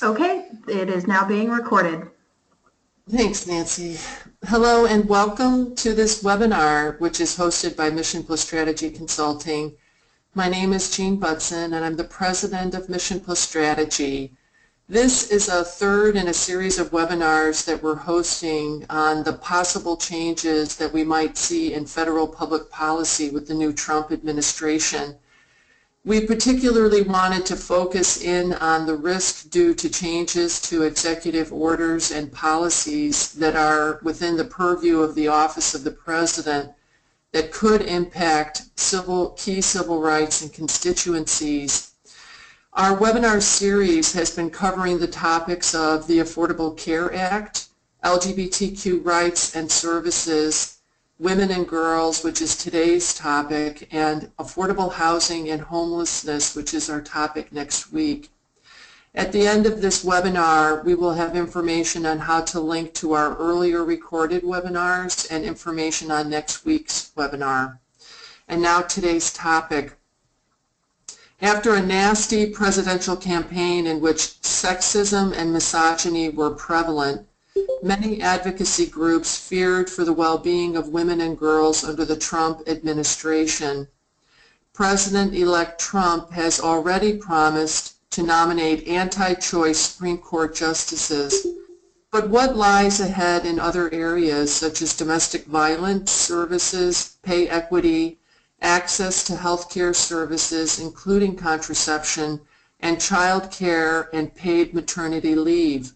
Okay, it is now being recorded. Thanks, Nancy. Hello and welcome to this webinar, which is hosted by Mission+Strategy Consulting. My name is Jean Budson, and I'm the president of Mission+Strategy. This is a third in a series of webinars that we're hosting on the possible changes that we might see in federal public policy with the new Trump administration. We particularly wanted to focus in on the risk due to changes to executive orders and policies that are within the purview of the Office of the President that could impact key civil rights and constituencies. Our webinar series has been covering the topics of the Affordable Care Act, LGBTQ rights and services, women and girls, which is today's topic, and affordable housing and homelessness, which is our topic next week. At the end of this webinar, we will have information on how to link to our earlier recorded webinars and information on next week's webinar. And now today's topic. After a nasty presidential campaign in which sexism and misogyny were prevalent, many advocacy groups feared for the well-being of women and girls under the Trump administration. President-elect Trump has already promised to nominate anti-choice Supreme Court justices. But what lies ahead in other areas such as domestic violence services, pay equity, access to health care services, including contraception, and child care and paid maternity leave?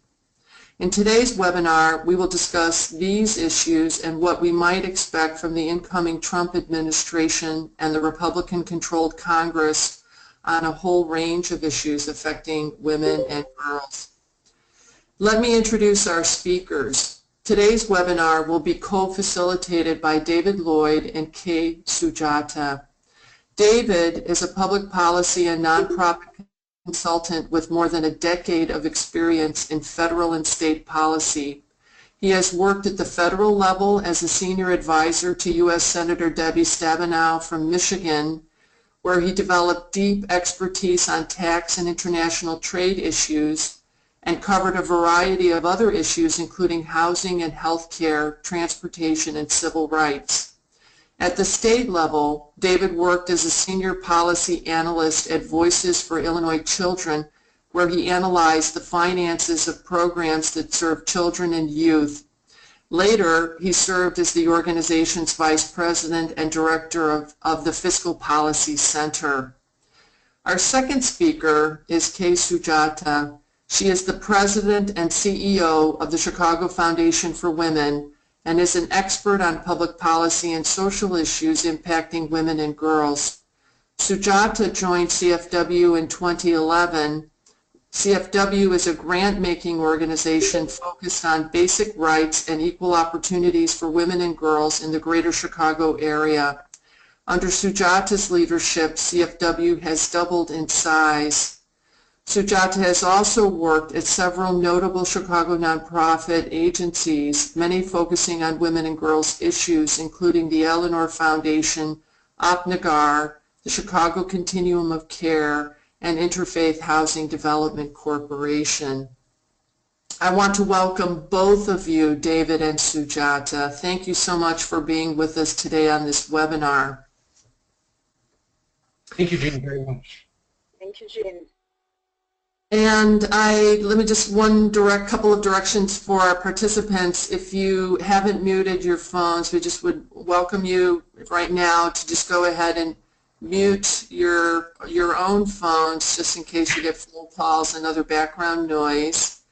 In today's webinar, we will discuss these issues and what we might expect from the incoming Trump administration and the Republican-controlled Congress on a whole range of issues affecting women and girls. Let me introduce our speakers. Today's webinar will be co-facilitated by David Lloyd and Sujata. David is a public policy and nonprofit consultant with more than a decade of experience in federal and state policy. He has worked at the federal level as a senior advisor to U.S. Senator Debbie Stabenow from Michigan, where he developed deep expertise on tax and international trade issues and covered a variety of other issues including housing and health care, transportation, and civil rights. At the state level, David worked as a senior policy analyst at Voices for Illinois Children, where he analyzed the finances of programs that serve children and youth. Later, he served as the organization's vice president and director of the Fiscal Policy Center. Our second speaker is Sujata. She is the president and CEO of the Chicago Foundation for Women, and is an expert on public policy and social issues impacting women and girls. Sujata joined CFW in 2011. CFW is a grant-making organization focused on basic rights and equal opportunities for women and girls in the greater Chicago area. Under Sujata's leadership, CFW has doubled in size. Sujata has also worked at several notable Chicago nonprofit agencies, many focusing on women and girls issues, including the Eleanor Foundation, Opnagar, the Chicago Continuum of Care, and Interfaith Housing Development Corporation. I want to welcome both of you, David and Sujata. Thank you so much for being with us today on this webinar. Thank you, Jean, very much. Thank you, Jean. And let me just couple of directions for our participants. If you haven't muted your phones, we just would welcome you right now to just go ahead and mute your own phones just in case you get phone calls and other background noise.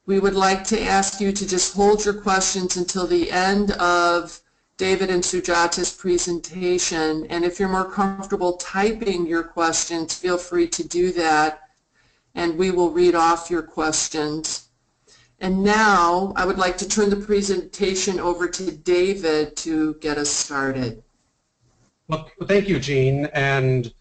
We would like to ask you to just hold your questions until the end of David and Sujata's presentation. And if you're more comfortable typing your questions, feel free to do that, and we will read off your questions. And now I would like to turn the presentation over to David to get us started. Well, thank you, Jean, and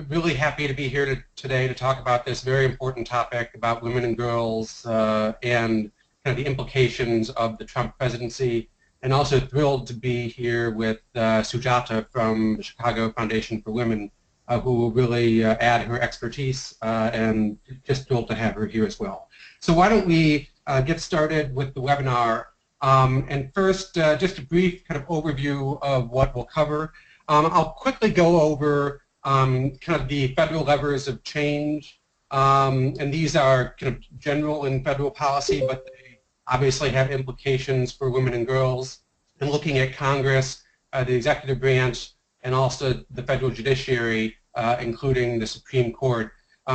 really happy to be here today to talk about this very important topic about women and girls and kind of the implications of the Trump presidency, and also thrilled to be here with Sujata from the Chicago Foundation for Women who will really add her expertise, and just thrilled to have her here as well. So why don't we get started with the webinar. And first, just a brief kind of overview of what we'll cover. I'll quickly go over kind of the federal levers of change, and these are kind of general in federal policy, but they obviously have implications for women and girls. And looking at Congress, the executive branch, and also the federal judiciary, including the Supreme Court,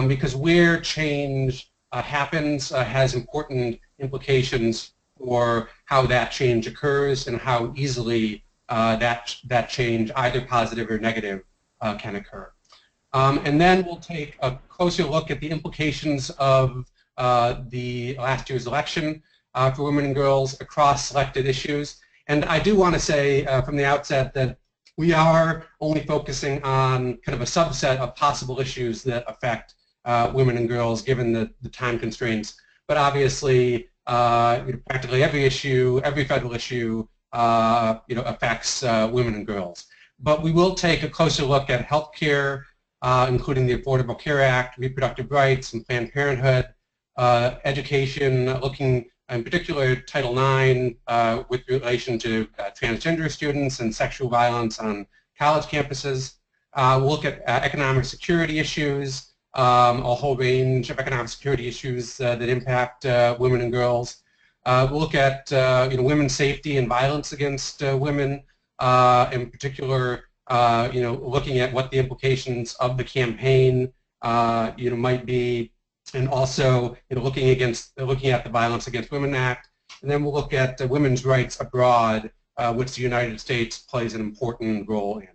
because where change happens has important implications for how that change occurs and how easily that change, either positive or negative, can occur. And then we'll take a closer look at the implications of the last year's election for women and girls across selected issues. And I do want to say from the outset that we are only focusing on kind of a subset of possible issues that affect women and girls, given the time constraints. But obviously, practically every issue, every federal issue, affects women and girls. But we will take a closer look at health care, including the Affordable Care Act, reproductive rights, and Planned Parenthood, education, looking in particular Title IX with relation to transgender students and sexual violence on college campuses. We'll look at economic security issues, a whole range of economic security issues that impact women and girls. We'll look at women's safety and violence against women, in particular, looking at what the implications of the campaign, might be, and also looking at the Violence Against Women Act. And then we'll look at women's rights abroad, which the United States plays an important role in.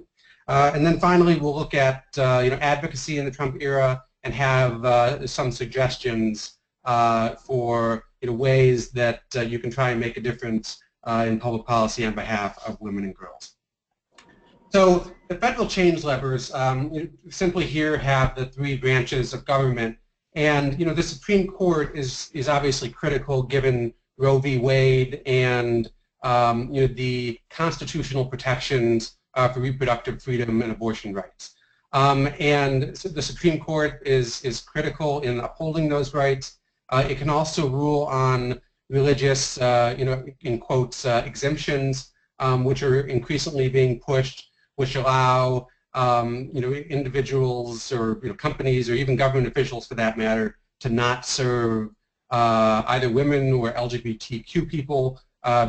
And then finally, we'll look at advocacy in the Trump era and have some suggestions for ways that you can try and make a difference in public policy on behalf of women and girls. So the federal change levers simply here have the three branches of government, and the Supreme Court is obviously critical given Roe v. Wade and the constitutional protections for reproductive freedom and abortion rights. And so the Supreme Court is critical in upholding those rights. It can also rule on religious, in quotes, exemptions, which are increasingly being pushed, which allow, individuals or companies or even government officials, for that matter, to not serve either women or LGBTQ people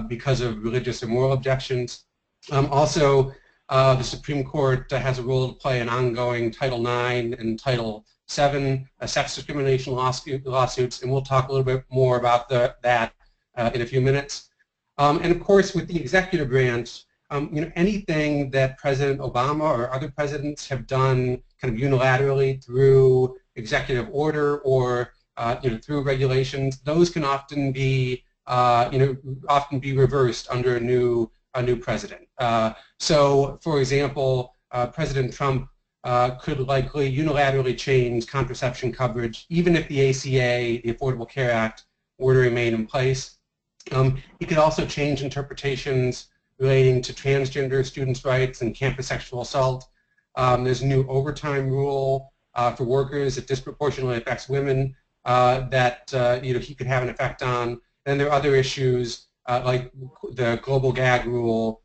because of religious or moral objections. Also, the Supreme Court has a role to play in ongoing Title IX and Title VII sex discrimination lawsuits, and we'll talk a little bit more about that in a few minutes. And of course, with the executive branch, anything that President Obama or other presidents have done kind of unilaterally through executive order or through regulations, those can often be reversed under a new president. So, for example, President Trump could likely unilaterally change contraception coverage, even if the ACA, the Affordable Care Act, were to remain in place. He could also change interpretations relating to transgender students' rights and campus sexual assault. There's a new overtime rule for workers that disproportionately affects women that he could have an effect on. And there are other issues like the global gag rule,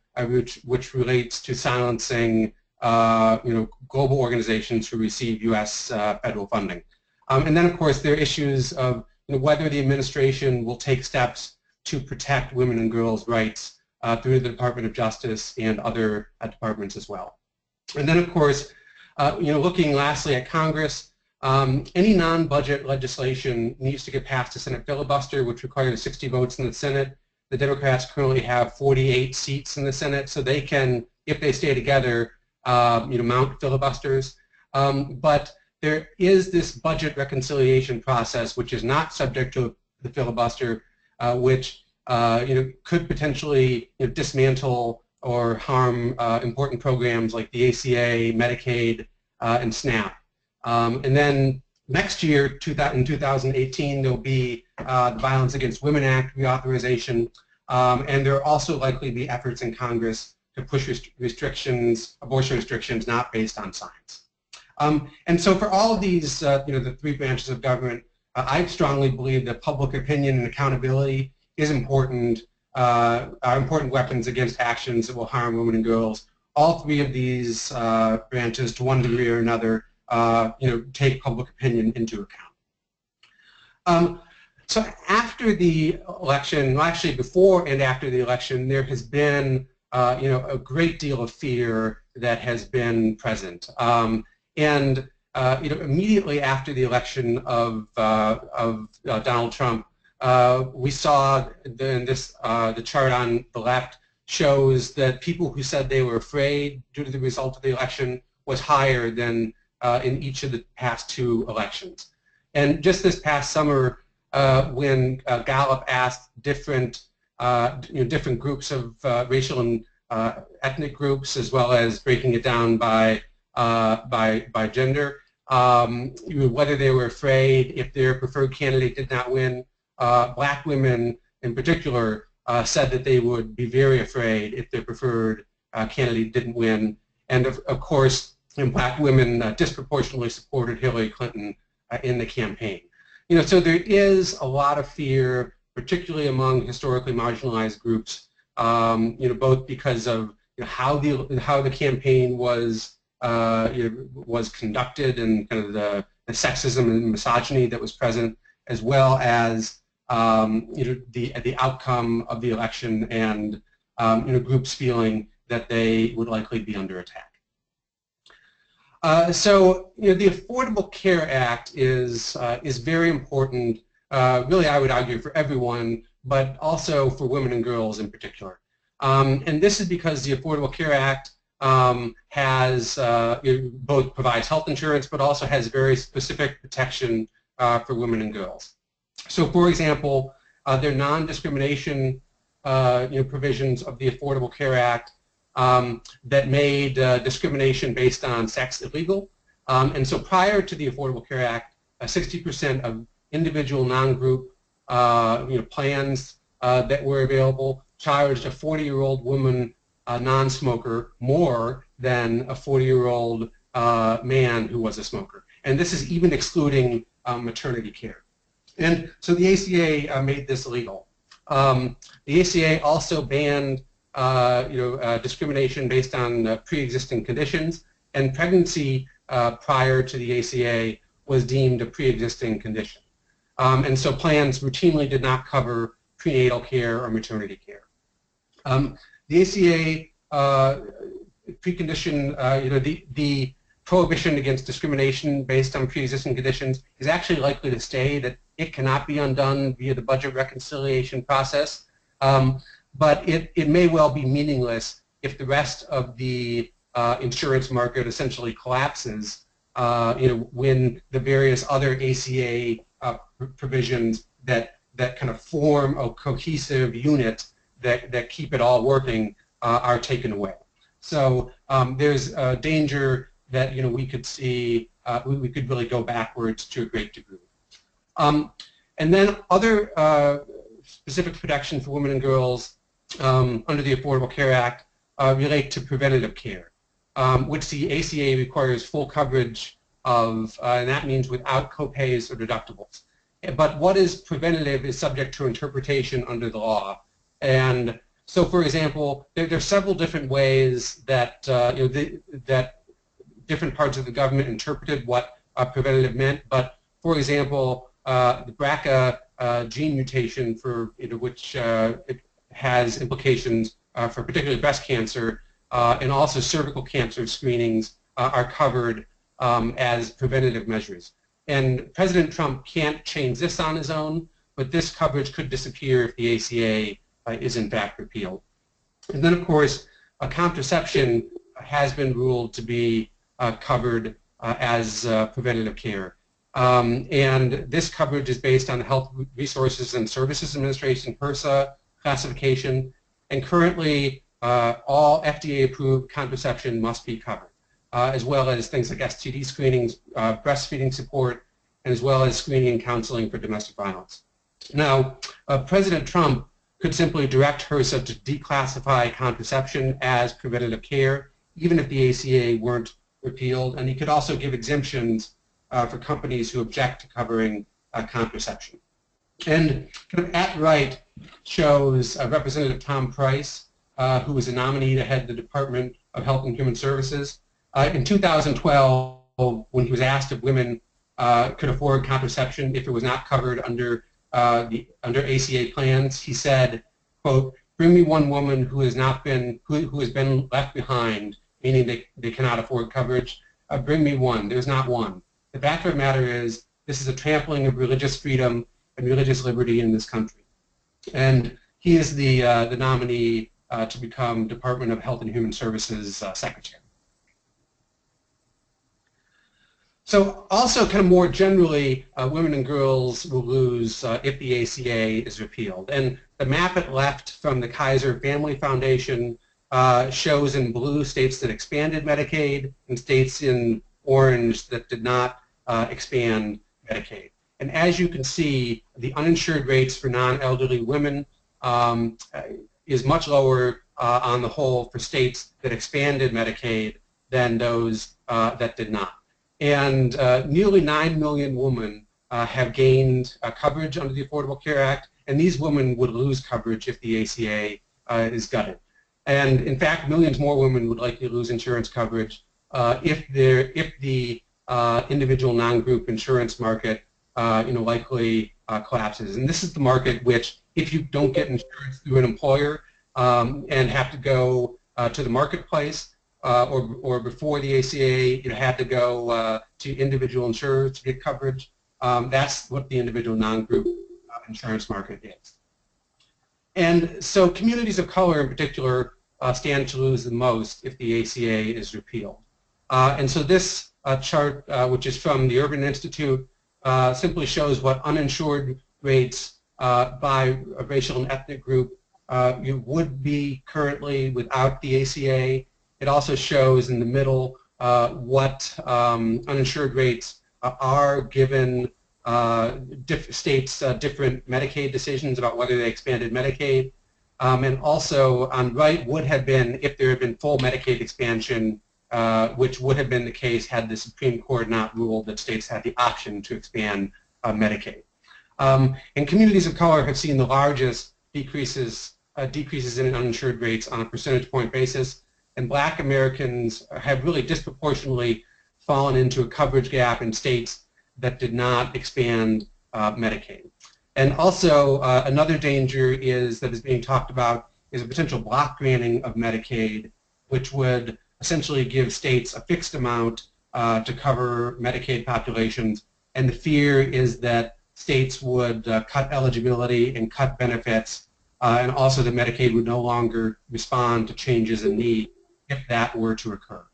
which relates to silencing global organizations who receive U.S. federal funding. And then, of course, there are issues of whether the administration will take steps to protect women and girls' rights through the Department of Justice and other departments as well. And then, of course, looking lastly at Congress, any non-budget legislation needs to get past the Senate filibuster, which requires 60 votes in the Senate. The Democrats currently have 48 seats in the Senate, so they can, if they stay together, mount filibusters. But there is this budget reconciliation process, which is not subject to the filibuster, which could potentially dismantle or harm important programs like the ACA, Medicaid, and SNAP. And then next year, in 2018, there'll be the Violence Against Women Act reauthorization, and there will also likely be efforts in Congress to push abortion restrictions not based on science. And so for all of these, the three branches of government, I strongly believe that public opinion and accountability is important, are important weapons against actions that will harm women and girls. All three of these branches, to one degree or another, take public opinion into account. So after the election, well, actually before and after the election, there has been a great deal of fear that has been present. Immediately after the election of Donald Trump, we saw the chart on the left shows that people who said they were afraid due to the result of the election was higher than in each of the past two elections. And just this past summer, when Gallup asked different groups of racial and ethnic groups, as well as breaking it down by gender, whether they were afraid if their preferred candidate did not win. Black women in particular said that they would be very afraid if their preferred candidate didn't win. And of course, black women disproportionately supported Hillary Clinton in the campaign. So there is a lot of fear, particularly among historically marginalized groups, both because of how the campaign was conducted and kind of the sexism and misogyny that was present, as well as the outcome of the election and groups feeling that they would likely be under attack. So the Affordable Care Act is very important. Really, I would argue for everyone, but also for women and girls in particular. And this is because the Affordable Care Act has both provides health insurance, but also has very specific protection for women and girls. So, for example, there are non-discrimination provisions of the Affordable Care Act that made discrimination based on sex illegal. And so prior to the Affordable Care Act, 60% of individual non-group plans that were available charged a 40-year-old woman non-smoker more than a 40-year-old man who was a smoker. And this is even excluding maternity care. And so the ACA made this illegal. The ACA also banned discrimination based on pre-existing conditions, and pregnancy prior to the ACA was deemed a pre-existing condition. And so plans routinely did not cover prenatal care or maternity care. The ACA precondition, the prohibition against discrimination based on pre-existing conditions is actually likely to stay, that it cannot be undone via the budget reconciliation process. But it may well be meaningless if the rest of the insurance market essentially collapses, when the various other ACA provisions that kind of form a cohesive unit that keep it all working are taken away. So there's a danger that we could see, we could really go backwards to a great degree. And then other specific protection for women and girls under the Affordable Care Act relate to preventative care, which the ACA requires full coverage of, and that means without copays or deductibles. But what is preventative is subject to interpretation under the law. And so, for example, there are several different ways that that different parts of the government interpreted what preventative meant. But for example, the BRCA gene mutation, for which it has implications for particularly breast cancer, and also cervical cancer screenings are covered as preventative measures. And President Trump can't change this on his own, but this coverage could disappear if the ACA is in fact repealed. And then, of course, contraception has been ruled to be covered as preventative care. And this coverage is based on the Health Resources and Services Administration, HRSA, classification. And currently, all FDA-approved contraception must be covered, as well as things like STD screenings, breastfeeding support, and as well as screening and counseling for domestic violence. Now, President Trump could simply direct HRSA to declassify contraception as preventative care, even if the ACA weren't repealed, and he could also give exemptions for companies who object to covering contraception. And kind of at right shows Representative Tom Price, who was a nominee to head the Department of Health and Human Services. In 2012, when he was asked if women could afford contraception if it was not covered under ACA plans, he said, quote, "Bring me one woman who has been left behind, meaning they cannot afford coverage. Bring me one. There's not one. The fact of the matter is, this is a trampling of religious freedom and religious liberty in this country." And he is the nominee to become Department of Health and Human Services Secretary. So also kind of more generally, women and girls will lose if the ACA is repealed. And the map at left from the Kaiser Family Foundation shows in blue states that expanded Medicaid and states in orange that did not expand Medicaid. And as you can see, the uninsured rates for non-elderly women is much lower on the whole for states that expanded Medicaid than those that did not. And nearly 9 million women have gained coverage under the Affordable Care Act, and these women would lose coverage if the ACA is gutted. And in fact, millions more women would likely lose insurance coverage if the individual non-group insurance market likely collapses. And this is the market which, if you don't get insurance through an employer and have to go to the marketplace, or before the ACA, you had to go to individual insurers to get coverage. That's what the individual non-group insurance market is. And so communities of color in particular stand to lose the most if the ACA is repealed. And so this chart, which is from the Urban Institute, simply shows what uninsured rates by a racial and ethnic group you would be currently without the ACA. It also shows in the middle what uninsured rates are given states different Medicaid decisions about whether they expanded Medicaid. And also on right would have been if there had been full Medicaid expansion, which would have been the case had the Supreme Court not ruled that states had the option to expand Medicaid. And communities of color have seen the largest decreases in uninsured rates on a percentage point basis. And Black Americans have really disproportionately fallen into a coverage gap in states that did not expand Medicaid. And also another danger that is being talked about is a potential block granting of Medicaid, which would essentially give states a fixed amount to cover Medicaid populations. And the fear is that states would cut eligibility and cut benefits, and also that Medicaid would no longer respond to changes in need if that were to occur.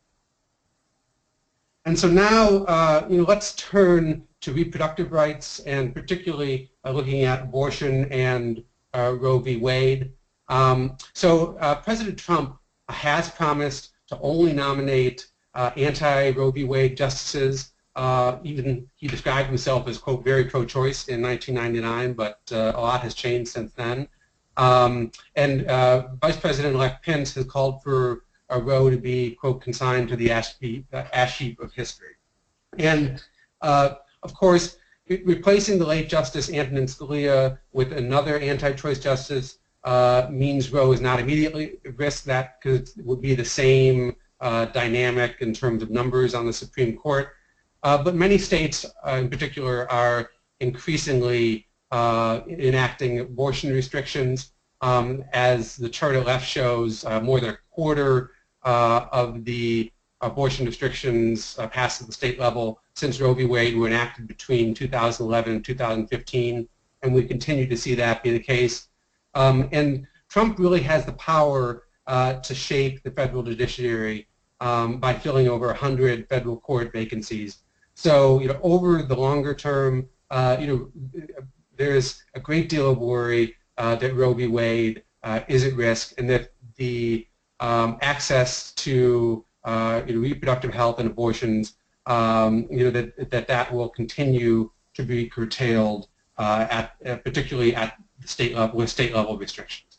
And so now, let's turn to reproductive rights, and particularly looking at abortion and Roe v. Wade. President Trump has promised to only nominate anti-Roe v. Wade justices. Even he described himself as, quote, very pro-choice in 1999, but a lot has changed since then. Vice President-elect Pence has called for Roe to be, quote, consigned to the ash heap of history. And of course, replacing the late Justice Antonin Scalia with another anti-choice justice means Roe is not immediately at risk, that because it would be the same dynamic in terms of numbers on the Supreme Court. But many states in particular are increasingly enacting abortion restrictions. As the chart at left shows, more than a quarter of the abortion restrictions passed at the state level since Roe v. Wade were enacted between 2011 and 2015, and we continue to see that be the case. And Trump really has the power to shape the federal judiciary by filling over 100 federal court vacancies. So, over the longer term, there's a great deal of worry that Roe v. Wade is at risk, and that the access to reproductive health and abortions, that will continue to be curtailed, particularly at the state level with state level restrictions.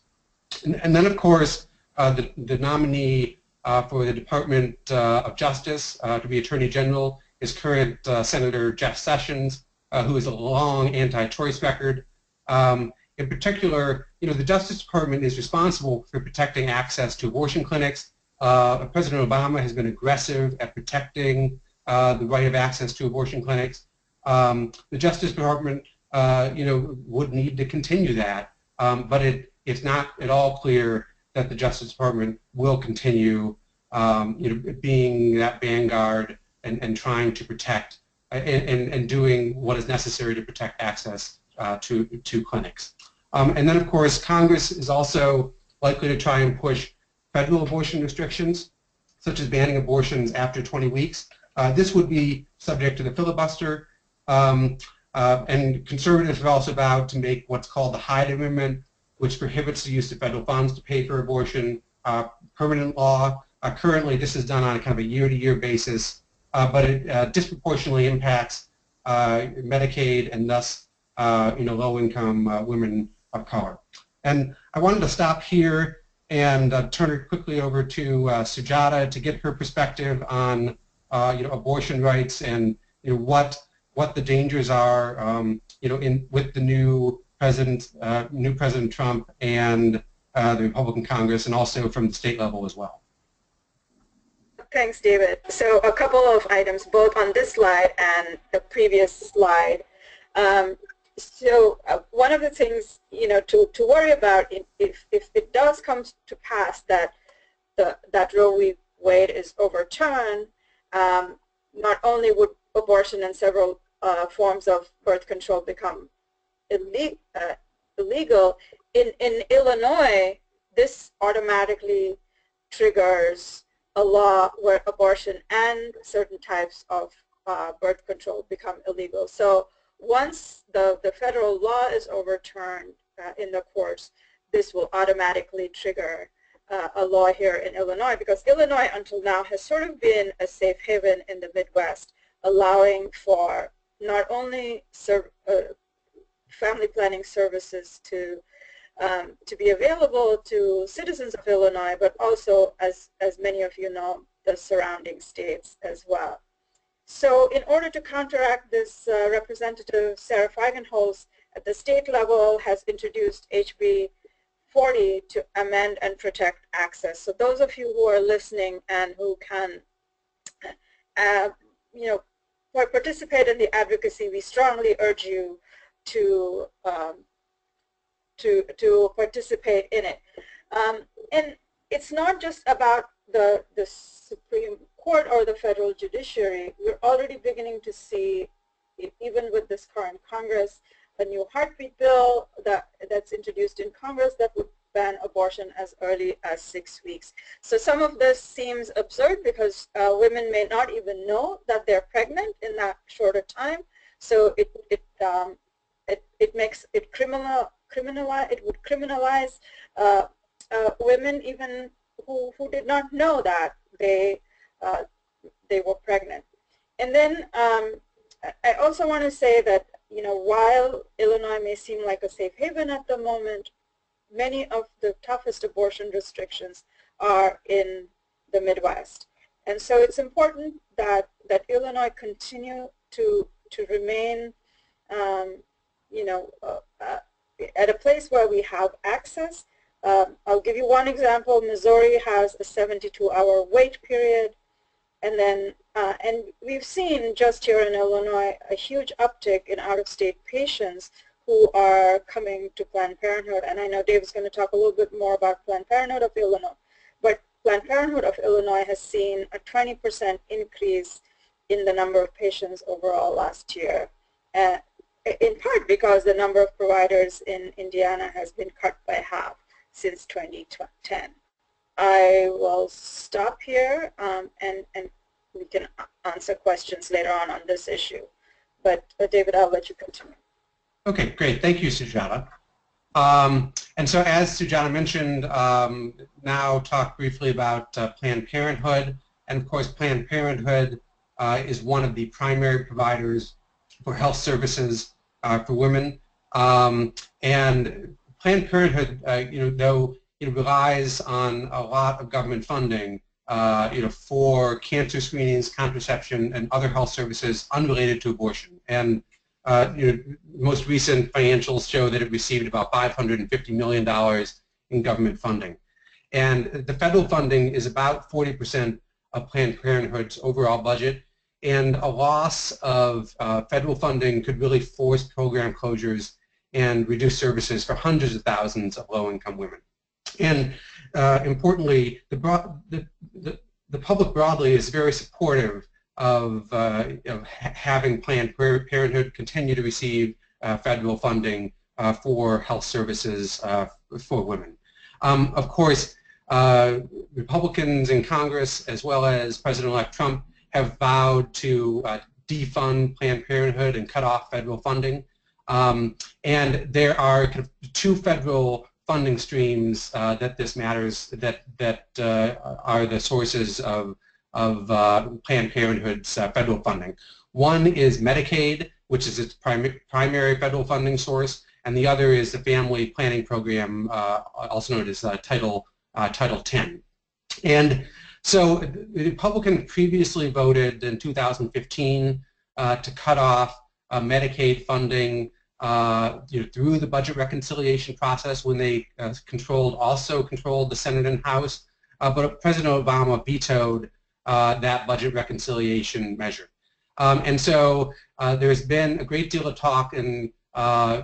And then, of course, the nominee for the Department of Justice to be Attorney General is current Senator Jeff Sessions, who has a long anti-choice record. In particular, the Justice Department is responsible for protecting access to abortion clinics. President Obama has been aggressive at protecting the right of access to abortion clinics. The Justice Department, would need to continue that, but it's not at all clear that the Justice Department will continue, being that vanguard and trying to protect and doing what is necessary to protect access to clinics. And then, of course, Congress is also likely to try and push federal abortion restrictions, such as banning abortions after 20 weeks. This would be subject to the filibuster, and conservatives have also vowed to make what's called the Hyde Amendment, which prohibits the use of federal funds to pay for abortion, permanent law. Currently, this is done on a kind of a year-to-year basis, but it disproportionately impacts Medicaid and thus, low-income women of color. And I wanted to stop here and turn it quickly over to Sujata to get her perspective on, abortion rights and what the dangers are, with the new President Trump and the Republican Congress, and also from the state level as well. Thanks, David. So a couple of items, both on this slide and the previous slide. One of the things, to worry about if it does come to pass that that Roe v. Wade is overturned, not only would abortion and several forms of birth control become illegal, in Illinois, this automatically triggers a law where abortion and certain types of birth control become illegal. So once the federal law is overturned in the courts, this will automatically trigger a law here in Illinois, because Illinois until now has sort of been a safe haven in the Midwest, allowing for not only family planning services to be available to citizens of Illinois, but also, as many of you know, the surrounding states as well. So in order to counteract this, Representative Sarah Feigenholz at the state level has introduced HB 40 to amend and protect access. So those of you who are listening and who can, participate in the advocacy, we strongly urge you to participate in it. And it's not just about the Supreme Court or the federal judiciary. We're already beginning to see, even with this current Congress, a new heartbeat bill that's introduced in Congress that would ban abortion as early as 6 weeks. So some of this seems absurd because women may not even know that they're pregnant in that shorter time. So it makes it it would criminalize women even who did not know that they were pregnant. And then I also want to say that, while Illinois may seem like a safe haven at the moment, many of the toughest abortion restrictions are in the Midwest. And so it's important that Illinois continue to remain at a place where we have access. I'll give you one example. Missouri has a 72-hour wait period. And then, and we've seen just here in Illinois a huge uptick in out-of-state patients who are coming to Planned Parenthood. And I know David's going to talk a little bit more about Planned Parenthood of Illinois. But Planned Parenthood of Illinois has seen a 20% increase in the number of patients overall last year, in part because the number of providers in Indiana has been cut by half since 2010. I will stop here and we can answer questions later on this issue. But David, I'll let you continue. Okay, great. Thank you, Sujata. And so as Sujata mentioned, now talk briefly about Planned Parenthood. And of course, Planned Parenthood is one of the primary providers for health services for women. And Planned Parenthood, though it relies on a lot of government funding, for cancer screenings, contraception, and other health services unrelated to abortion. And most recent financials show that it received about $550 million in government funding. And the federal funding is about 40% of Planned Parenthood's overall budget, and a loss of federal funding could really force program closures and reduce services for hundreds of thousands of low-income women. And importantly, the public broadly is very supportive of having Planned Parenthood continue to receive federal funding for health services for women. Of course, Republicans in Congress, as well as President-elect Trump, have vowed to defund Planned Parenthood and cut off federal funding. And there are kind of two federal funding streams that this matters, that are the sources of Planned Parenthood's federal funding. One is Medicaid, which is its primary federal funding source, and the other is the Family Planning Program, also known as Title X. And so the Republicans previously voted in 2015 to cut off Medicaid funding through the budget reconciliation process when they also controlled the Senate and House, but President Obama vetoed that budget reconciliation measure. And so there's been a great deal of talk, and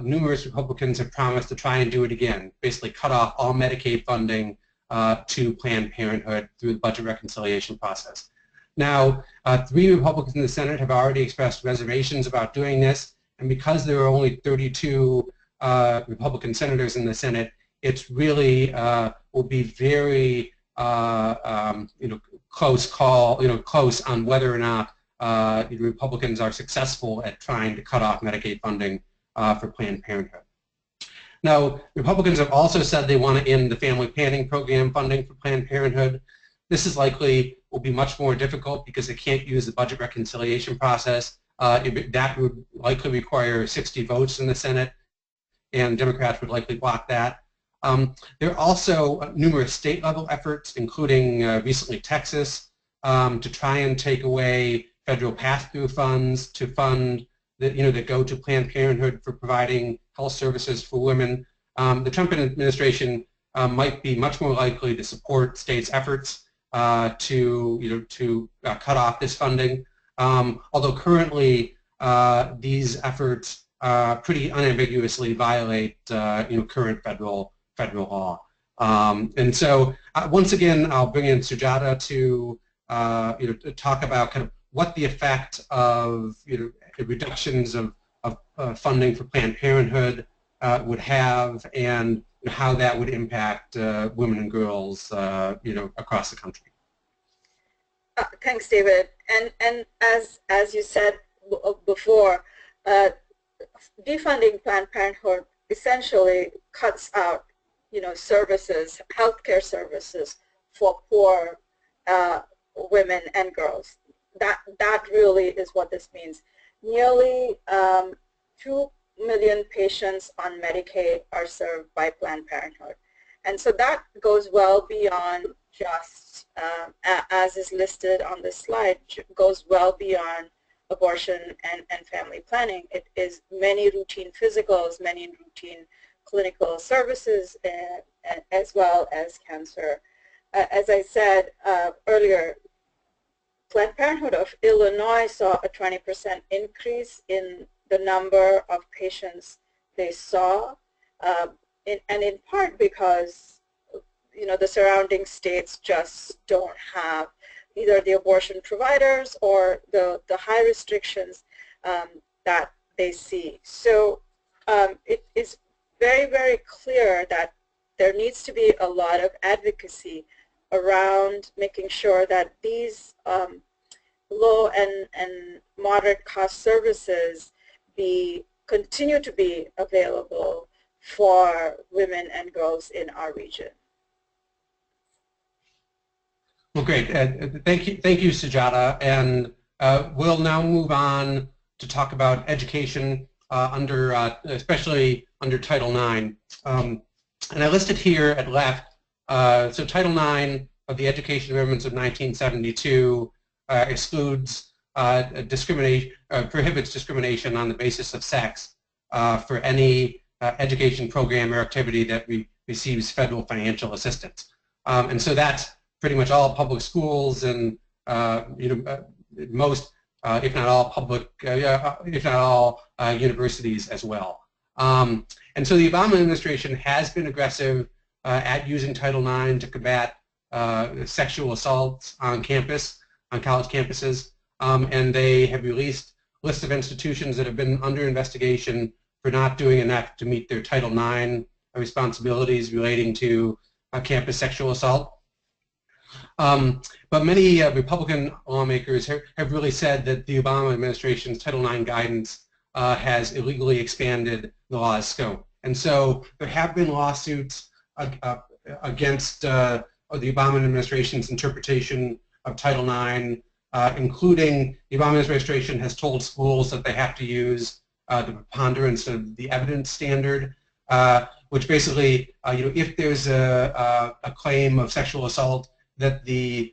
numerous Republicans have promised to try and do it again, basically cut off all Medicaid funding to Planned Parenthood through the budget reconciliation process. Now, 3 Republicans in the Senate have already expressed reservations about doing this, and because there are only 32 Republican senators in the Senate, it's really will be very close on whether or not the Republicans are successful at trying to cut off Medicaid funding for Planned Parenthood. Now, Republicans have also said they want to end the Family Planning Program funding for Planned Parenthood. This is likely will be much more difficult because they can't use the budget reconciliation process. That would likely require 60 votes in the Senate, and Democrats would likely block that. There are also numerous state-level efforts, including recently Texas, to try and take away federal pass-through funds to fund that go to Planned Parenthood for providing health services for women. The Trump administration might be much more likely to support states' efforts to cut off this funding. Although currently these efforts pretty unambiguously violate current federal law. And so once again, I'll bring in Sujata to talk about kind of what the effect of reductions of funding for Planned Parenthood would have, and how that would impact women and girls across the country. Thanks, David. And as you said before, defunding Planned Parenthood essentially cuts out services, healthcare services for poor women and girls. That really is what this means. Nearly 2 million patients on Medicaid are served by Planned Parenthood. And so that goes well beyond just, as is listed on this slide, goes well beyond abortion and family planning. It is many routine physicals, many routine clinical services, as well as cancer. As I said earlier, Planned Parenthood of Illinois saw a 20% increase in the number of patients they saw, and in part because the surrounding states just don't have either the abortion providers or the high restrictions that they see. So it is very, very clear that there needs to be a lot of advocacy around making sure that these low and moderate cost services continue to be available for women and girls in our region. Well, great. Thank you, Sujata. And we'll now move on to talk about education especially under Title IX. And I listed here at left, so Title IX of the Education Amendments of 1972 excludes prohibits discrimination on the basis of sex for any education program or activity that receives federal financial assistance. And so that's pretty much all public schools and most, if not all, if not all, universities as well. And so the Obama administration has been aggressive at using Title IX to combat sexual assaults on campus, on college campuses, and they have released lists of institutions that have been under investigation for not doing enough to meet their Title IX responsibilities relating to campus sexual assault. But many Republican lawmakers have really said that the Obama administration's Title IX guidance has illegally expanded the law's scope. And so there have been lawsuits against the Obama administration's interpretation of Title IX, including the Obama administration has told schools that they have to use the preponderance of the evidence standard, which basically, if there's a claim of sexual assault, that the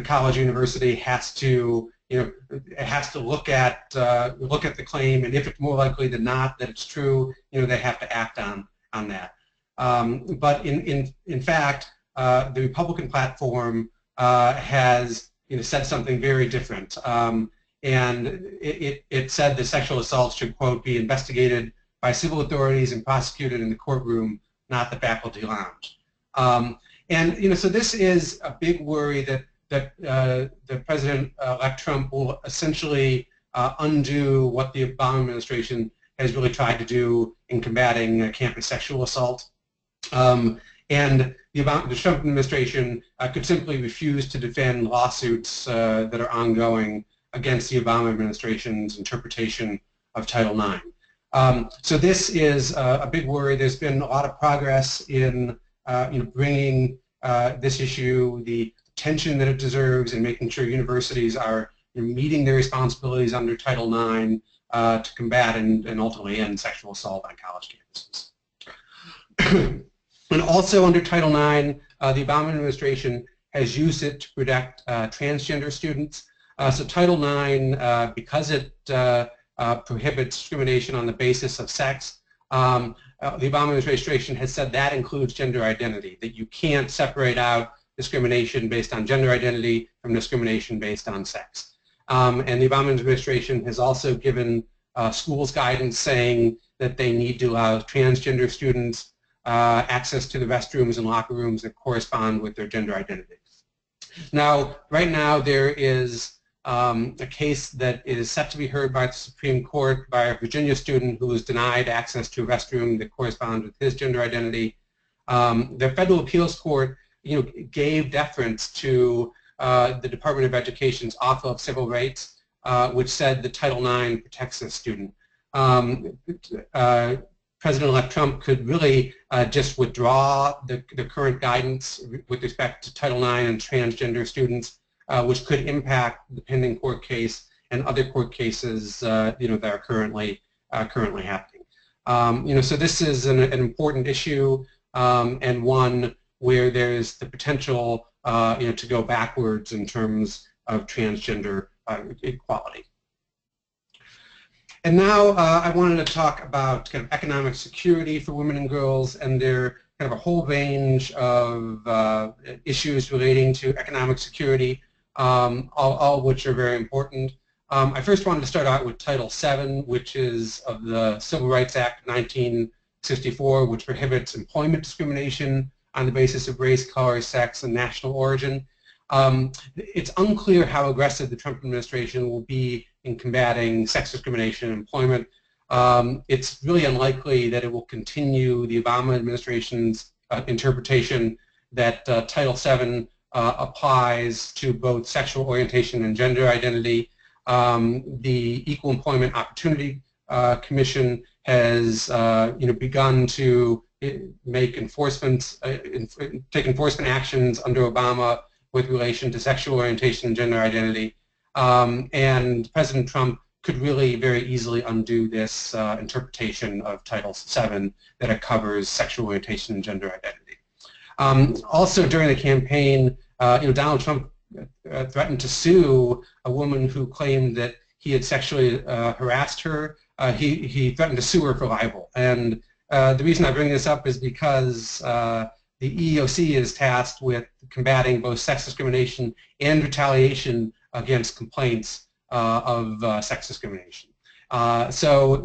college or university has to, look at the claim, and if it's more likely than not that it's true, they have to act on that. But in fact, the Republican platform has said something very different, and it said that sexual assaults should, quote, be investigated by civil authorities and prosecuted in the courtroom, not the faculty lounge. And so this is a big worry that the President-elect Trump will essentially undo what the Obama administration has really tried to do in combating campus sexual assault. And the Trump administration could simply refuse to defend lawsuits that are ongoing against the Obama administration's interpretation of Title IX. So this is a big worry. There's been a lot of progress in bringing this issue the attention that it deserves and making sure universities are meeting their responsibilities under Title IX to combat and ultimately end sexual assault on college campuses. And also under Title IX, the Obama administration has used it to protect transgender students. So Title IX, because it prohibits discrimination on the basis of sex, the Obama administration has said that includes gender identity, that you can't separate out discrimination based on gender identity from discrimination based on sex. And the Obama administration has also given schools guidance saying that they need to allow transgender students access to the restrooms and locker rooms that correspond with their gender identity. Now, right now there is a case that is set to be heard by the Supreme Court by a Virginia student who was denied access to a restroom that corresponds with his gender identity. The Federal Appeals Court, gave deference to the Department of Education's Office of Civil Rights, which said that Title IX protects this student. President-elect Trump could really just withdraw the current guidance with respect to Title IX and transgender students, which could impact the pending court case and other court cases that are currently happening. So this is an important issue and one where there's the potential to go backwards in terms of transgender equality. And now I wanted to talk about kind of economic security for women and girls, and there are kind of a whole range of issues relating to economic security, all of which are very important. I first wanted to start out with Title VII, which is of the Civil Rights Act of 1964, which prohibits employment discrimination on the basis of race, color, sex, and national origin. It's unclear how aggressive the Trump administration will be in combating sex discrimination in employment. It's really unlikely that it will continue the Obama administration's interpretation that Title VII applies to both sexual orientation and gender identity. The Equal Employment Opportunity Commission has begun to make take enforcement actions under Obama with relation to sexual orientation and gender identity. And President Trump could really very easily undo this interpretation of Title VII that it covers sexual orientation and gender identity. Also during the campaign, Donald Trump threatened to sue a woman who claimed that he had sexually harassed her. He threatened to sue her for libel. And the reason I bring this up is because the EEOC is tasked with combating both sex discrimination and retaliation against complaints of sex discrimination. So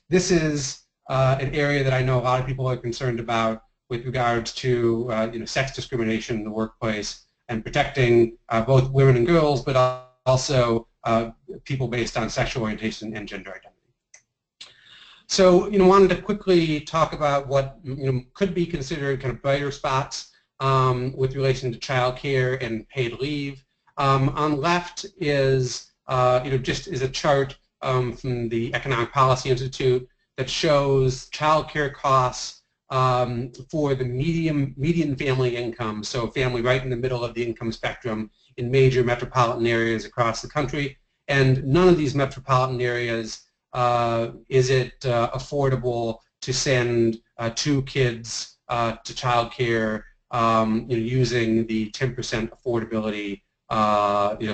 this is an area that I know a lot of people are concerned about with regards to sex discrimination in the workplace and protecting both women and girls, but also people based on sexual orientation and gender identity. So, wanted to quickly talk about what could be considered kind of brighter spots with relation to child care and paid leave. On left is just is a chart from the Economic Policy Institute that shows child care costs for the median family income, so a family right in the middle of the income spectrum in major metropolitan areas across the country. And none of these metropolitan areas is it affordable to send 2 kids to child care using the 10% affordability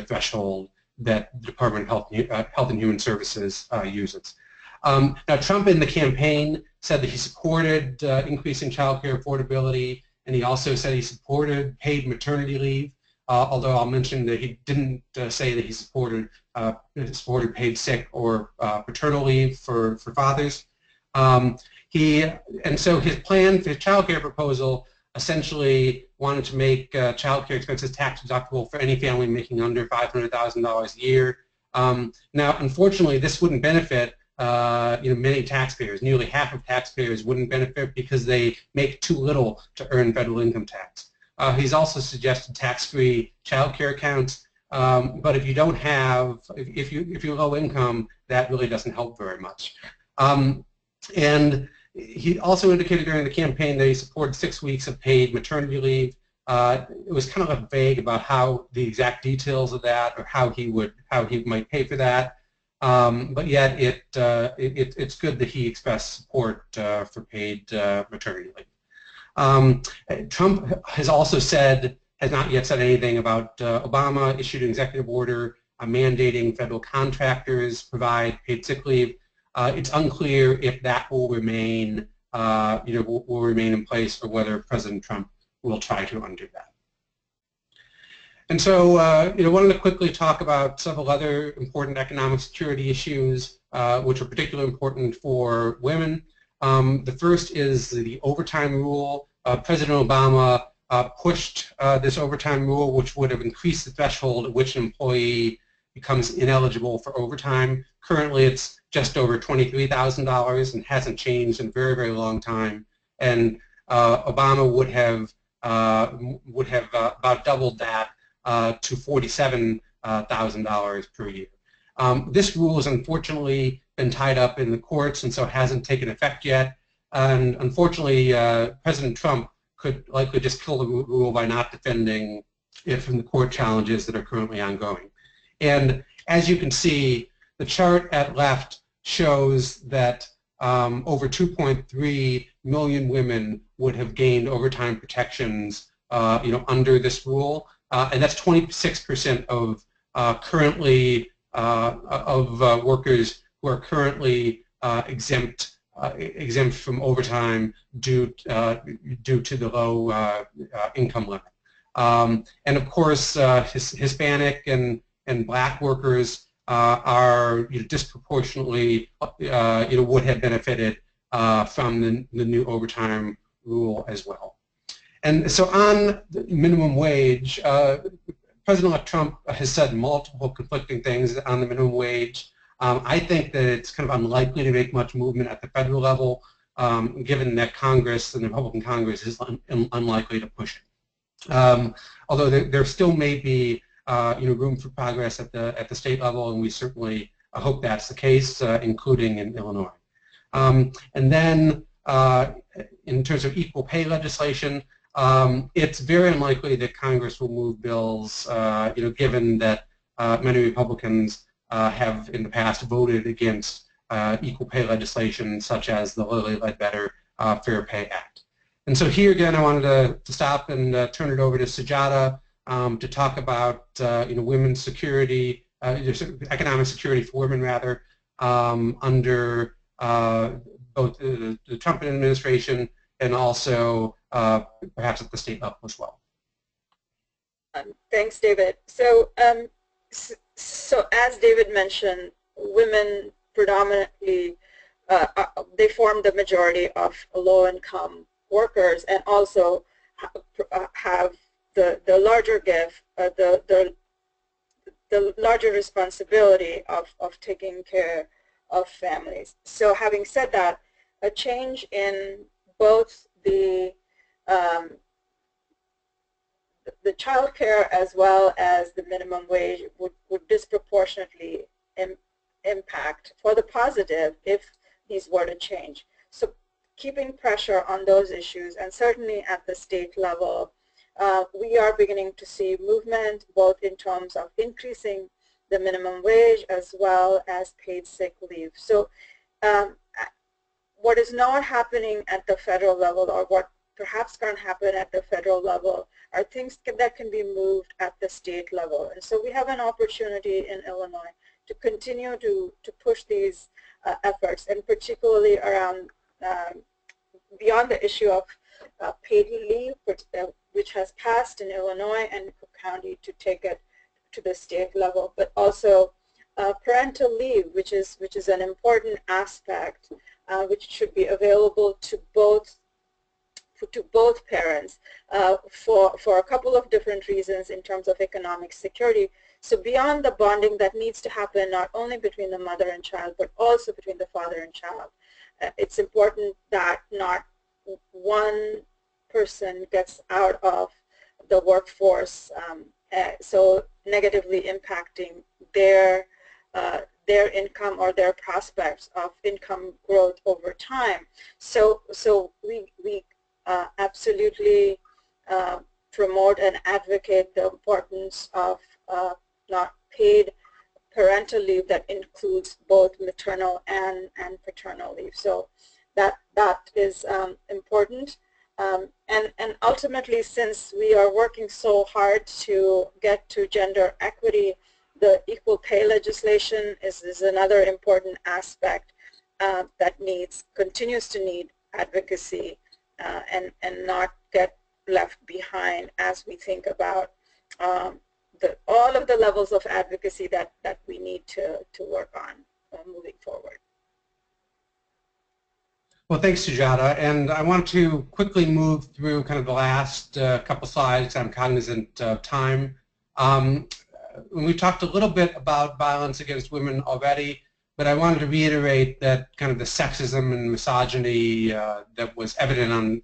threshold that the Department of Health and Human Services uses. Now, Trump in the campaign said that he supported increasing child care affordability, and he also said he supported paid maternity leave, although I'll mention that he didn't say that he supported paid sick or paternal leave for fathers. And so his plan for his child care proposal essentially wanted to make child care expenses tax deductible for any family making under $500,000 a year. Now, unfortunately, this wouldn't benefit many taxpayers. Nearly half of taxpayers wouldn't benefit because they make too little to earn federal income tax. He's also suggested tax-free child care accounts, but if you don't have, if you're low income, that really doesn't help very much. And he also indicated during the campaign that he supported 6 weeks of paid maternity leave. It was kind of vague about how the exact details of that or how he might pay for that. But yet it's good that he expressed support for paid maternity leave. Trump has also has not yet said anything about Obama issued an executive order mandating federal contractors provide paid sick leave. It's unclear if that will remain, will remain in place or whether President Trump will try to undo that. And so, wanted to quickly talk about several other important economic security issues, which are particularly important for women. The first is the overtime rule. President Obama pushed this overtime rule, which would have increased the threshold at which an employee becomes ineligible for overtime. Currently, it's just over $23,000 and hasn't changed in a very, very long time. And Obama would have about doubled that to $47,000 per year. This rule has unfortunately been tied up in the courts and so hasn't taken effect yet. And unfortunately, President Trump could likely just kill the rule by not defending it from the court challenges that are currently ongoing. And as you can see, the chart at left shows that over 2.3 million women would have gained overtime protections, under this rule, and that's 26% of currently workers who are currently exempt from overtime due to the low income limit. And of course, Hispanic and Black workers are disproportionately would have benefited from the new overtime rule as well. And so on the minimum wage, President-elect Trump has said multiple conflicting things on the minimum wage. I think that it's kind of unlikely to make much movement at the federal level, given that Congress and the Republican Congress is unlikely to push it. Although there still may be room for progress at the state level, and we certainly hope that's the case, including in Illinois. And then in terms of equal pay legislation, it's very unlikely that Congress will move bills, given that many Republicans have in the past voted against equal pay legislation such as the Lilly Ledbetter Fair Pay Act. And so here again I wanted to stop and turn it over to Sujata to talk about women's security, economic security for women rather, under both the Trump administration and also perhaps at the state level as well. Thanks, David. So, so as David mentioned, women predominantly they form the majority of low-income workers, and also have the larger gift, the larger responsibility of taking care of families. So, having said that, a change in both the child care as well as the minimum wage would disproportionately impact for the positive if these were to change. So keeping pressure on those issues, and certainly at the state level, we are beginning to see movement both in terms of increasing the minimum wage as well as paid sick leave. So what is not happening at the federal level, or what perhaps can happen at the federal level, are things that can be moved at the state level. And so we have an opportunity in Illinois to continue to push these efforts, and particularly around beyond the issue of paid leave, which has passed in Illinois and Cook County, to take it to the state level, but also parental leave, which is an important aspect, which should be available to both parents for a couple of different reasons in terms of economic security. So beyond the bonding that needs to happen not only between the mother and child, but also between the father and child, it's important that not one person gets out of the workforce, so negatively impacting their income or their prospects of income growth over time. So we absolutely promote and advocate the importance of not paid parental leave that includes both maternal and paternal leave. So that is important. And ultimately, since we are working so hard to get to gender equity, the equal pay legislation is another important aspect that continues to need advocacy, and not get left behind as we think about all of the levels of advocacy that we need to work on moving forward. Well, thanks, Sujata. And I want to quickly move through kind of the last couple slides. I'm cognizant of time. We talked a little bit about violence against women already, but I wanted to reiterate that kind of the sexism and misogyny that was evident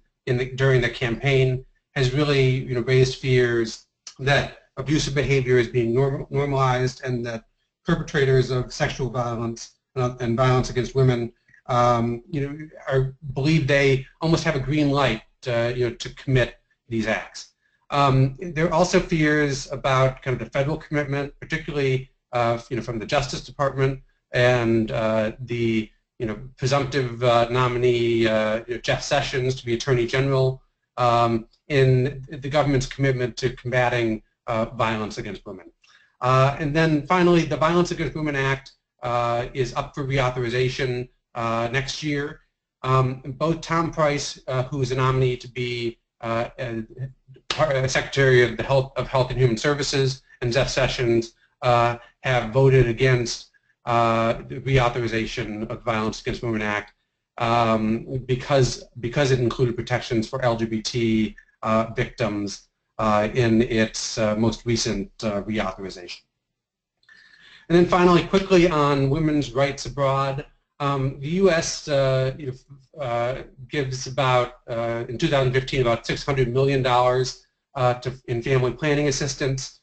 during the campaign has really raised fears that abusive behavior is being normalized, and that perpetrators of sexual violence and violence against women believe they almost have a green light to commit these acts. There are also fears about kind of the federal commitment, particularly from the Justice Department and the presumptive nominee Jeff Sessions to be Attorney General, in the government's commitment to combating violence against women. And then finally, the Violence Against Women Act is up for reauthorization next year. Both Tom Price, who is a nominee to be Secretary of Health and Human Services, and Jeff Sessions have voted against the reauthorization of the Violence Against Women Act because it included protections for LGBT victims in its most recent reauthorization. And then finally, quickly on women's rights abroad, the U.S. gives about, in 2015, about $600 million in family planning assistance,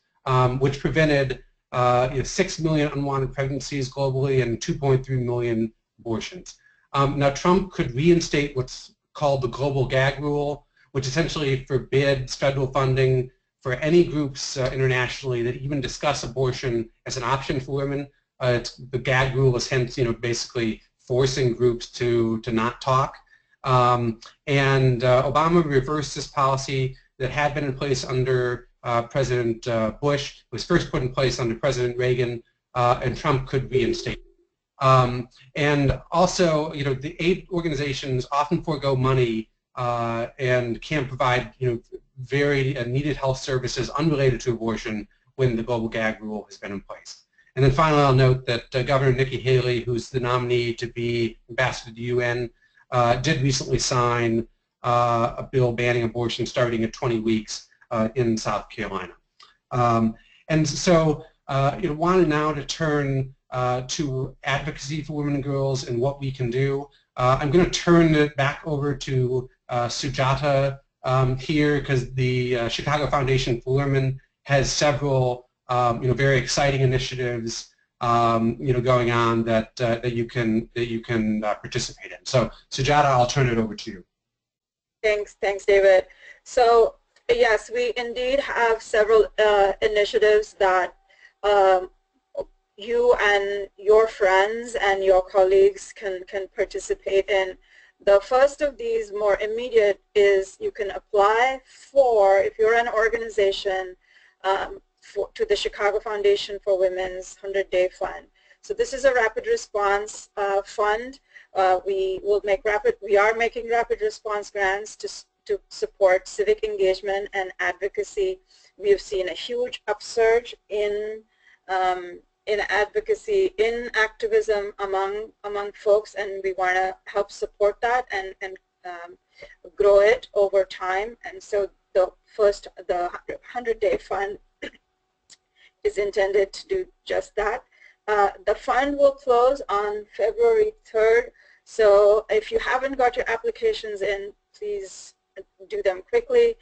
which prevented 6 million unwanted pregnancies globally and 2.3 million abortions. Now, Trump could reinstate what's called the global gag rule, which essentially forbids federal funding for any groups internationally that even discuss abortion as an option for women. The gag rule is hence, basically forcing groups to not talk. And Obama reversed this policy that had been in place under President Bush. It was first put in place under President Reagan, and Trump could reinstate it. And also, the aid organizations often forego money and can't provide, very needed health services unrelated to abortion when the global gag rule has been in place. And then finally, I'll note that Governor Nikki Haley, who's the nominee to be ambassador to the UN, did recently sign a bill banning abortion starting at 20 weeks in South Carolina. And so, wanted now to turn to advocacy for women and girls and what we can do. I'm going to turn it back over to Sujata here, because the Chicago Foundation for Women has several very exciting initiatives going on that you can participate in. So Sujata, I'll turn it over to you. Thanks, David. So yes, we indeed have several initiatives that you and your friends and your colleagues can participate in. The first of these, more immediate, is you can apply for, if you're an organization, to the Chicago Foundation for Women's 100-Day Fund. So this is a rapid response fund. We are making rapid response grants to support civic engagement and advocacy. We have seen a huge upsurge in advocacy, in activism among folks, and we want to help support that and grow it over time. And so the 100-Day Fund is intended to do just that. The fund will close on February 3rd, so if you haven't got your applications in, please do them quickly.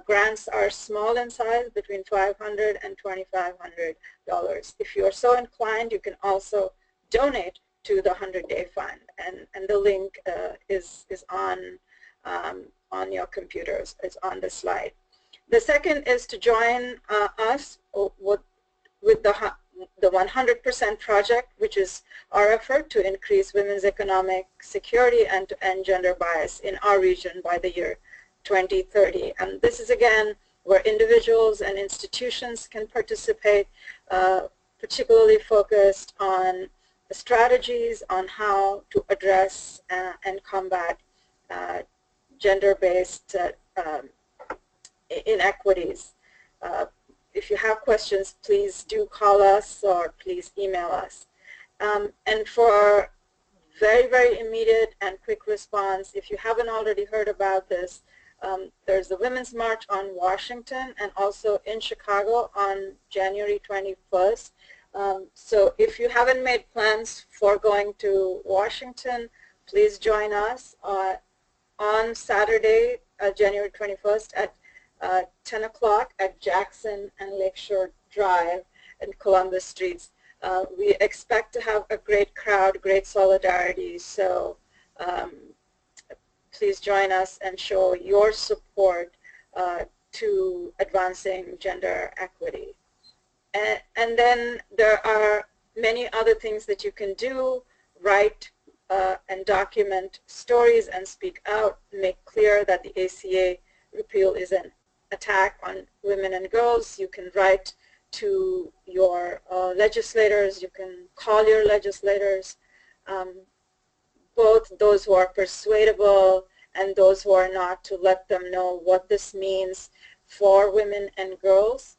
Grants are small in size, between $500 and $2,500. If you are so inclined, you can also donate to the 100-Day Fund, and the link is on your computers. It's on the slide. The second is to join us with the 100% Project, which is our effort to increase women's economic security and to end gender bias in our region by the year 2030. And this is, again, where individuals and institutions can participate, particularly focused on the strategies on how to address and combat gender-based inequities. If you have questions, please do call us or please email us. And for very, very immediate and quick response, if you haven't already heard about this, there's the Women's March on Washington and also in Chicago on January 21st. So if you haven't made plans for going to Washington, please join us on Saturday, January 21st at 10 o'clock at Jackson and Lakeshore Drive and Columbus Streets. We expect to have a great crowd, great solidarity, so please join us and show your support to advancing gender equity. And then there are many other things that you can do: write and document stories and speak out, make clear that the ACA repeal is an attack on women and girls. You can write to your legislators, you can call your legislators, both those who are persuadable and those who are not, to let them know what this means for women and girls.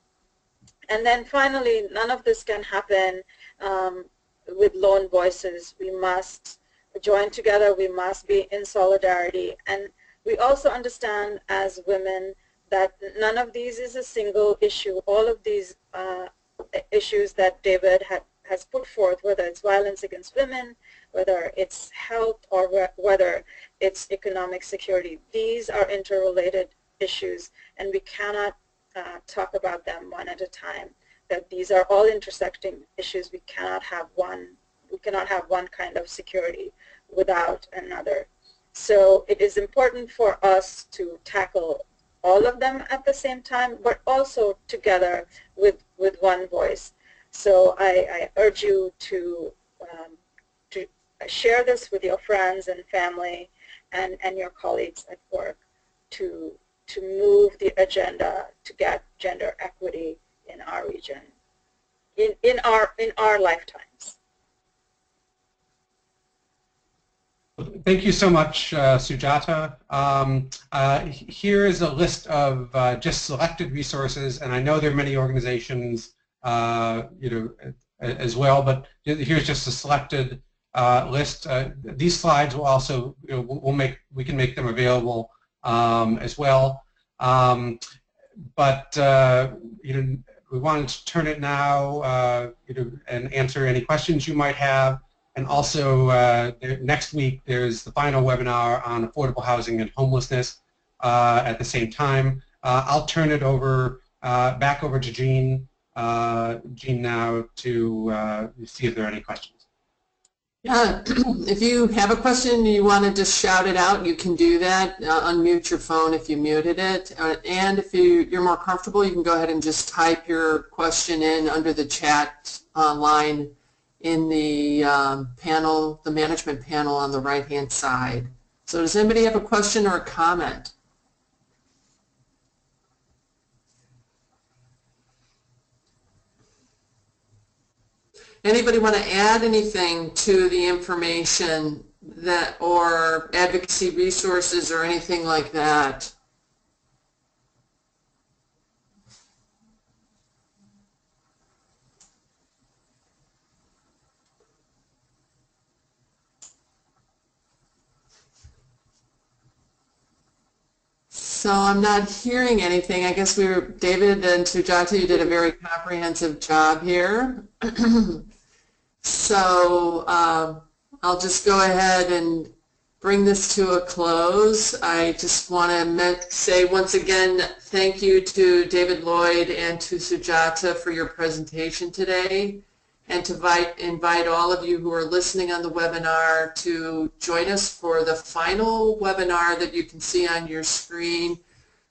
And then finally, none of this can happen with lone voices. We must join together, we must be in solidarity, and we also understand as women that none of these is a single issue. All of these issues that David has put forth, whether it's violence against women, whether it's health, or whether it's economic security, these are interrelated issues, and we cannot talk about them one at a time. That these are all intersecting issues. We cannot have one kind of security without another. So it is important for us to tackle all of them at the same time, but also together with one voice. So I urge you to share this with your friends and family and your colleagues at work, to to move the agenda to get gender equity in our region, in our lifetimes. Thank you so much, Sujata. Here is a list of just selected resources, and I know there are many organizations, as well, but here's just a selected list. These slides will also, we can make them available as well. But we wanted to turn it now, and answer any questions you might have. And also, next week, there's the final webinar on affordable housing and homelessness at the same time. I'll turn it over, back over to Jean now to see if there are any questions. Yeah, if you have a question and you want to just shout it out, you can do that. Unmute your phone if you muted it. And if you're more comfortable, you can go ahead and just type your question in under the chat line in the panel, the management panel on the right-hand side. So does anybody have a question or a comment? Anybody want to add anything to the information that, or advocacy resources or anything like that? So I'm not hearing anything. I guess David and Sujata, you did a very comprehensive job here. So I'll just go ahead and bring this to a close. I just want to say once again, thank you to David Lloyd and to Sujata for your presentation today, and to invite all of you who are listening on the webinar to join us for the final webinar that you can see on your screen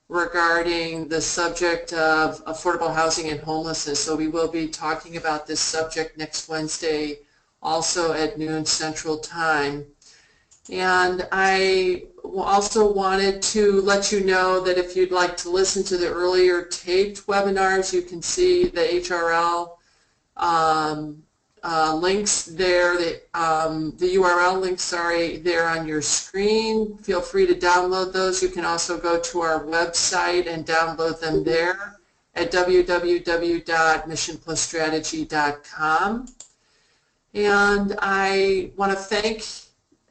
regarding the subject of affordable housing and homelessness. So we will be talking about this subject next Wednesday, also at noon Central Time. And I also wanted to let you know that if you'd like to listen to the earlier taped webinars, you can see the HRL links there, the URL links, sorry, there on your screen. Feel free to download those. You can also go to our website and download them there at www.mission+strategy.com. And I want to thank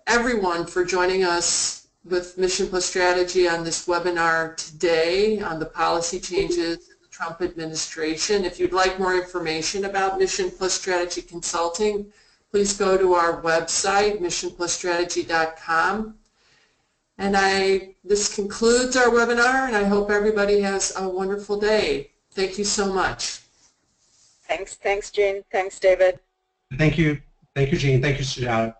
everyone for joining us with Mission+Strategy on this webinar today on the policy changes in the Trump administration. If you'd like more information about Mission+Strategy Consulting, please go to our website, mission+strategy.com. And this concludes our webinar, and I hope everybody has a wonderful day. Thank you so much. Thanks, Jean. Thanks, David. Thank you, Jean. Thank you, Sujata.